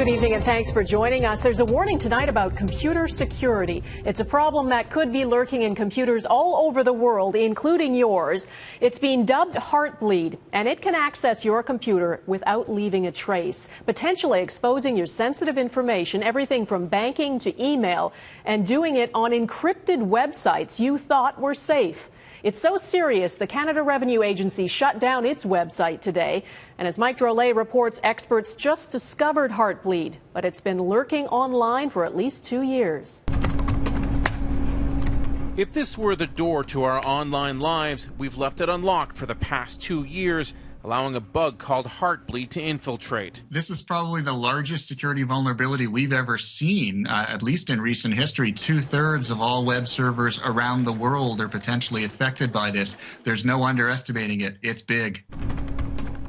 Good evening and thanks for joining us. There's a warning tonight about computer security. It's a problem that could be lurking in computers all over the world, including yours. It's been dubbed Heartbleed, and it can access your computer without leaving a trace, potentially exposing your sensitive information, everything from banking to email, and doing it on encrypted websites you thought were safe. It's so serious, the Canada Revenue Agency shut down its website today. And as Mike Drolet reports, experts just discovered Heartbleed, but it's been lurking online for at least 2 years. If this were the door to our online lives, we've left it unlocked for the past 2 years, allowing a bug called Heartbleed to infiltrate. This is probably the largest security vulnerability we've ever seen, at least in recent history. 2/3 of all web servers around the world are potentially affected by this. There's no underestimating it. It's big.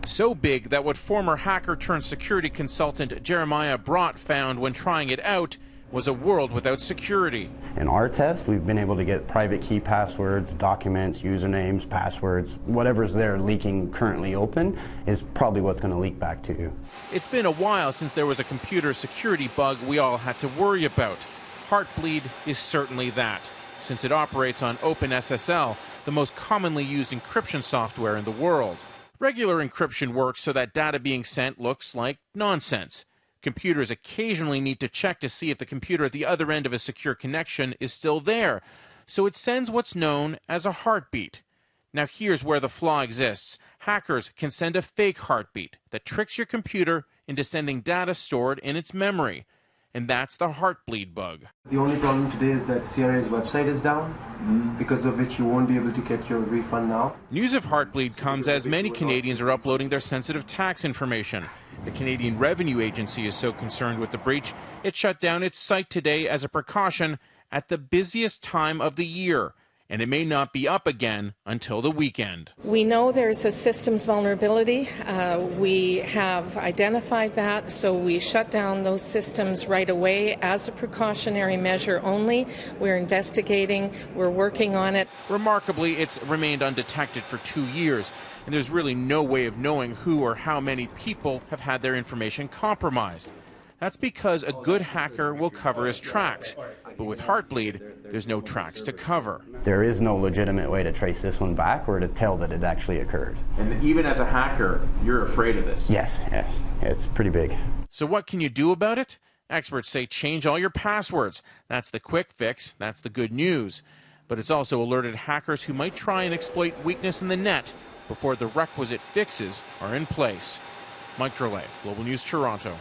So big that what former hacker turned security consultant Jeremiah Brott found when trying it out was a world without security. In our test, we've been able to get private key passwords, documents, usernames, passwords, whatever's there leaking currently open is probably what's going to leak back to you. It's been a while since there was a computer security bug we all had to worry about. Heartbleed is certainly that, since it operates on OpenSSL, the most commonly used encryption software in the world. Regular encryption works so that data being sent looks like nonsense. Computers occasionally need to check to see if the computer at the other end of a secure connection is still there, so it sends what's known as a heartbeat. Now here's where the flaw exists. Hackers can send a fake heartbeat that tricks your computer into sending data stored in its memory. And that's the Heartbleed bug. The only problem today is that CRA's website is down, because of which you won't be able to get your refund now. News of Heartbleed comes as many Canadians are uploading their sensitive tax information. The Canadian Revenue Agency is so concerned with the breach, it shut down its site today as a precaution at the busiest time of the year. And it may not be up again until the weekend. We know there's a systems vulnerability. We have identified that, so we shut down those systems right away as a precautionary measure only. We're investigating, we're working on it. Remarkably, it's remained undetected for 2 years, and there's really no way of knowing who or how many people have had their information compromised. That's because a good hacker will cover his tracks. But with Heartbleed, there's no tracks to cover. There is no legitimate way to trace this one back or to tell that it actually occurred. And even as a hacker, you're afraid of this? Yes, it's pretty big. So what can you do about it? Experts say change all your passwords. That's the quick fix, that's the good news. But it's also alerted hackers who might try and exploit weakness in the net before the requisite fixes are in place. Mike Drolet, Global News, Toronto.